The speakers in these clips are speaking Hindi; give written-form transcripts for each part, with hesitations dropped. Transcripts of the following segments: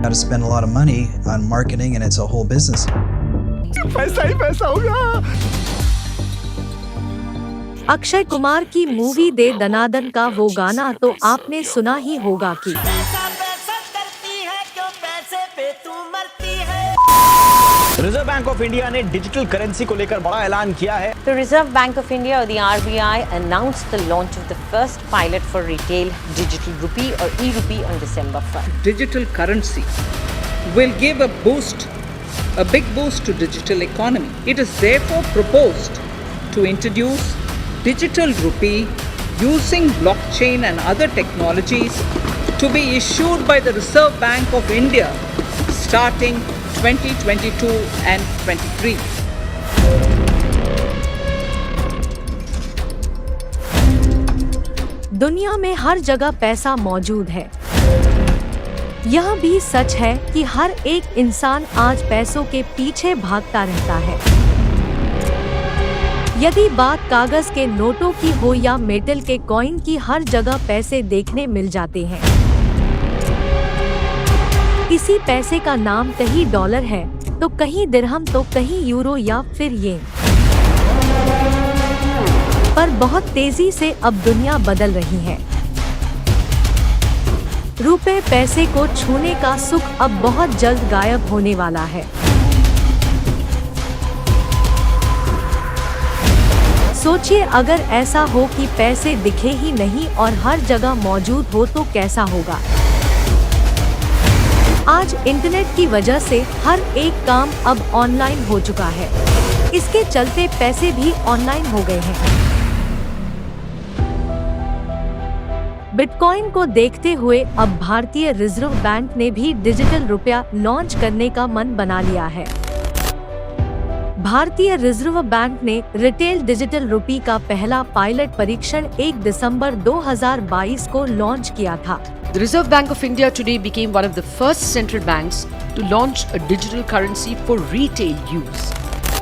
Got to spend a lot of money on marketing and it's a whole business. पैसा ही पैसा होगा। अक्षय कुमार की मूवी दे दनादन का वो गाना तो आपने सुना ही होगा कि रिजर्व बैंक ऑफ इंडिया ने डिजिटल करेंसी को लेकर बड़ा ऐलान किया है। The Reserve Bank of India or the RBI announced the launch of the first pilot for retail digital rupee or e-rupee on December 1st. Digital currency will give a big boost to digital economy. It is therefore proposed to introduce digital rupee using blockchain and other technologies to be issued by the Reserve Bank of India starting 2022 and 23. दुनिया में हर जगह पैसा मौजूद है। यह भी सच है कि हर एक इंसान आज पैसों के पीछे भागता रहता है। यदि बात कागज के नोटों की हो या मेटल के कॉइन की, हर जगह पैसे देखने मिल जाते हैं। किसी पैसे का नाम कहीं डॉलर है तो कहीं दिरहम तो कहीं यूरो या फिर येन। पर बहुत तेजी से अब दुनिया बदल रही है। रुपए पैसे को छूने का सुख अब बहुत जल्द गायब होने वाला है। सोचिए अगर ऐसा हो कि पैसे दिखे ही नहीं और हर जगह मौजूद हो तो कैसा होगा। आज इंटरनेट की वजह से हर एक काम अब ऑनलाइन हो चुका है। इसके चलते पैसे भी ऑनलाइन हो गए हैं। बिटकॉइन को देखते हुए अब भारतीय रिजर्व बैंक ने भी डिजिटल रुपया लॉन्च करने का मन बना लिया है। भारतीय रिजर्व बैंक ने रिटेल डिजिटल रुपी का पहला पायलट परीक्षण 1 दिसंबर 2022 को लॉन्च किया था। The Reserve Bank of India today became one of the first central banks to launch a digital currency for retail use.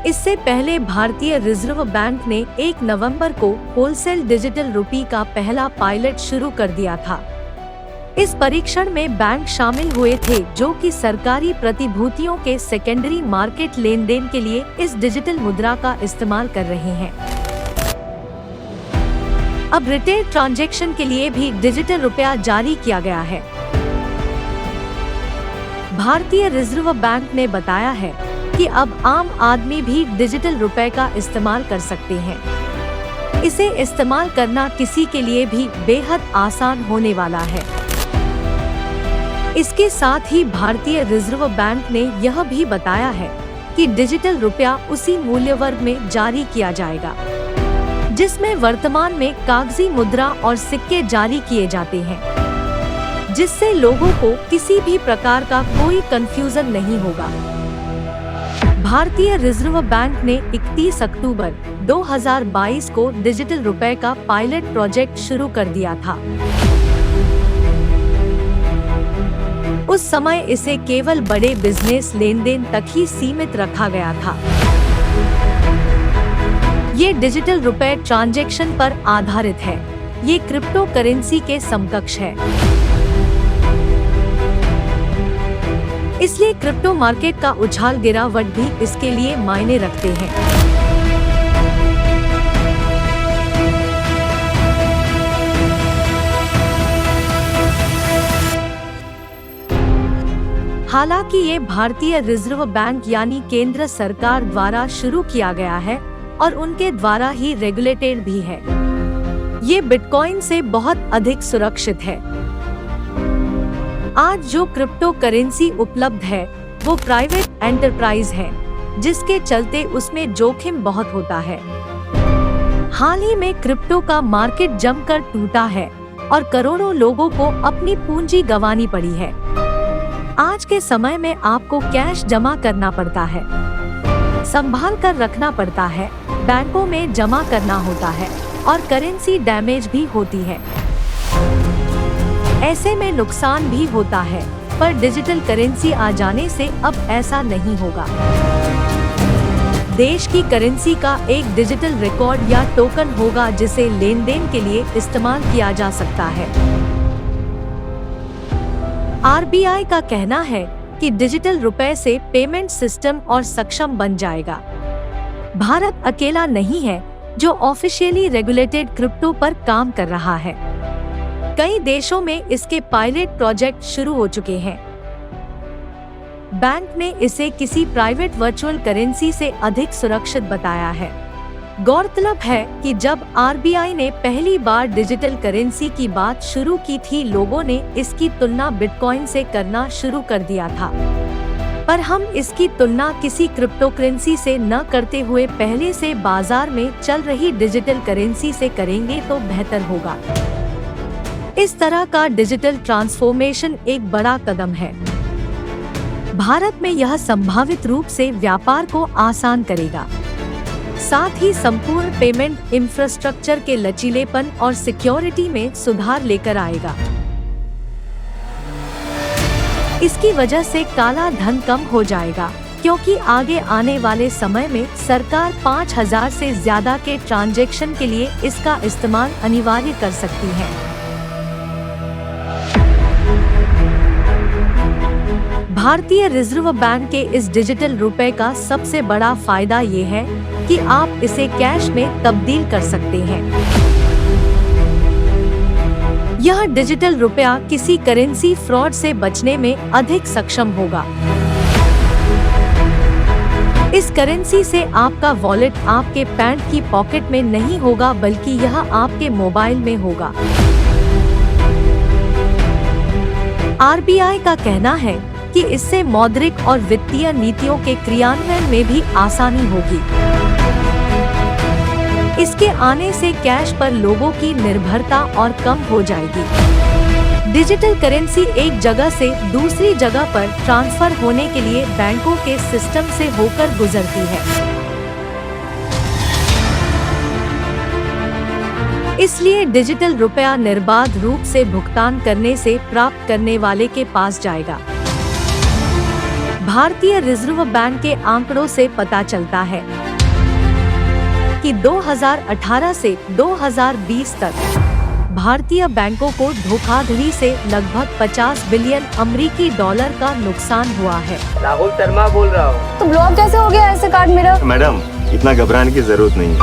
इससे पहले भारतीय रिजर्व बैंक ने 1 नवंबर को होलसेल डिजिटल रुपी का पहला पायलट शुरू कर दिया था। इस परीक्षण में बैंक शामिल हुए थे जो कि सरकारी प्रतिभूतियों के सेकेंडरी मार्केट लेन-देन के लिए इस डिजिटल मुद्रा का इस्तेमाल कर रहे हैं। अब रिटेल ट्रांजैक्शन के लिए भी डिजिटल रुपया जारी किया गया है। भारतीय रिजर्व बैंक ने बताया है कि अब आम आदमी भी डिजिटल रुपए का इस्तेमाल कर सकते हैं। इसे इस्तेमाल करना किसी के लिए भी बेहद आसान होने वाला है। इसके साथ ही भारतीय रिजर्व बैंक ने यह भी बताया है कि डिजिटल रुपया उसी मूल्य वर्ग में जारी किया जाएगा जिसमें वर्तमान में कागजी मुद्रा और सिक्के जारी किए जाते हैं, जिससे लोगों को किसी भी प्रकार का कोई कंफ्यूजन नहीं होगा। भारतीय रिजर्व बैंक ने 31 अक्टूबर 2022 को डिजिटल रुपए का पायलट प्रोजेक्ट शुरू कर दिया था। उस समय इसे केवल बड़े बिजनेस लेनदेन तक ही सीमित रखा गया था। ये डिजिटल रुपए ट्रांजैक्शन पर आधारित है। ये क्रिप्टो करेंसी के समकक्ष है। इसलिए क्रिप्टो मार्केट का उछाल गिरावट भी इसके लिए मायने रखते हैं। हालांकि ये भारतीय रिजर्व बैंक यानी केंद्र सरकार द्वारा शुरू किया गया है और उनके द्वारा ही रेगुलेटेड भी है। ये बिटकॉइन से बहुत अधिक सुरक्षित है। आज जो क्रिप्टो करेंसी उपलब्ध है वो प्राइवेट एंटरप्राइज है, जिसके चलते उसमें जोखिम बहुत होता है। हाल ही में क्रिप्टो का मार्केट जमकर टूटा है और करोड़ों लोगों को अपनी पूंजी गंवानी पड़ी है। आज के समय में आपको कैश जमा करना पड़ता है, संभाल कर रखना पड़ता है, बैंकों में जमा करना होता है और करेंसी डैमेज भी होती है। ऐसे में नुकसान भी होता है, पर डिजिटल करेंसी आ जाने से अब ऐसा नहीं होगा। देश की करेंसी का एक डिजिटल रिकॉर्ड या टोकन होगा जिसे लेन देन के लिए इस्तेमाल किया जा सकता है। आरबीआई का कहना है कि डिजिटल रुपए से पेमेंट सिस्टम और सक्षम बन जाएगा। भारत अकेला नहीं है जो ऑफिशियली रेगुलेटेड क्रिप्टो पर काम कर रहा है। कई देशों में इसके पायलट प्रोजेक्ट शुरू हो चुके हैं। बैंक ने इसे किसी प्राइवेट वर्चुअल करेंसी से अधिक सुरक्षित बताया है। गौरतलब है कि जब आरबीआई ने पहली बार डिजिटल करेंसी की बात शुरू की थी, लोगों ने इसकी तुलना बिटकॉइन से करना शुरू कर दिया था। पर हम इसकी तुलना किसी क्रिप्टो करेंसी से न करते हुए पहले से बाजार में चल रही डिजिटल करेंसी से करेंगे तो बेहतर होगा। इस तरह का डिजिटल ट्रांसफॉर्मेशन एक बड़ा कदम है। भारत में यह संभावित रूप से व्यापार को आसान करेगा, साथ ही संपूर्ण पेमेंट इंफ्रास्ट्रक्चर के लचीलेपन और सिक्योरिटी में सुधार लेकर आएगा। इसकी वजह से काला धन कम हो जाएगा, क्योंकि आगे आने वाले समय में सरकार 5000 से ज्यादा के ट्रांजैक्शन के लिए इसका इस्तेमाल अनिवार्य कर सकती है। भारतीय रिजर्व बैंक के इस डिजिटल रुपए का सबसे बड़ा फायदा ये है कि आप इसे कैश में तब्दील कर सकते हैं। यह डिजिटल रुपया किसी करेंसी फ्रॉड से बचने में अधिक सक्षम होगा। इस करेंसी से आपका वॉलेट आपके पैंट की पॉकेट में नहीं होगा, बल्कि यह आपके मोबाइल में होगा। आरबीआई का कहना है कि इससे मौद्रिक और वित्तीय नीतियों के क्रियान्वयन में भी आसानी होगी। इसके आने से कैश पर लोगों की निर्भरता और कम हो जाएगी। डिजिटल करेंसी एक जगह से दूसरी जगह पर ट्रांसफर होने के लिए बैंकों के सिस्टम से होकर गुजरती है। इसलिए डिजिटल रुपया निर्बाध रूप से भुगतान करने से प्राप्त करने वाले के पास जाएगा। भारतीय रिजर्व बैंक के आंकड़ों से पता चलता है कि 2018 से 2020 तक भारतीय बैंकों को धोखाधड़ी से लगभग 50 बिलियन अमेरिकी डॉलर का नुकसान हुआ है। राहुल शर्मा बोल रहा हूँ। तो ब्लॉक कैसे हो गया ऐसे कार्ड मेरा? मैडम, इतना घबराने की जरूरत नहीं है।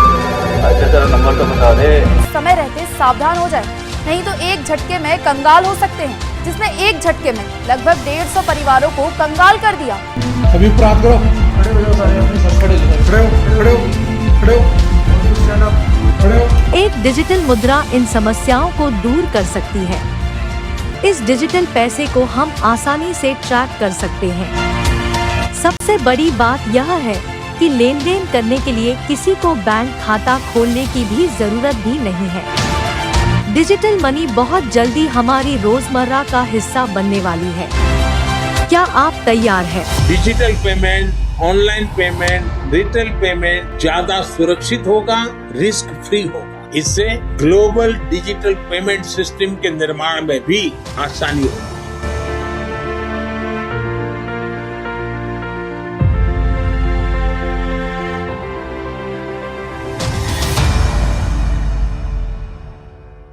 अच्छा चलो नंबर तो बता दे। समय रहते सावधान हो जाए, नहीं तो एक झटके में कंगाल हो सकते हैं, जिसने एक झटके में लगभग 150 परिवारों को कंगाल कर दिया। सभी प्राप्त करो। खड़े हो जाओ सारे, अपने सब खड़े हो। एक डिजिटल मुद्रा इन समस्याओं को दूर कर सकती है। इस डिजिटल पैसे को हम आसानी से ट्रैक कर सकते हैं। सबसे बड़ी बात यह है कि लेन देन करने के लिए किसी को बैंक खाता खोलने की भी जरूरत भी नहीं है। डिजिटल मनी बहुत जल्दी हमारी रोजमर्रा का हिस्सा बनने वाली है। क्या आप तैयार हैं? Digital payment, online payment, retail payment ज्यादा सुरक्षित होगा, रिस्क फ्री होगा। इससे ग्लोबल डिजिटल पेमेंट सिस्टम के निर्माण में भी आसानी होगी।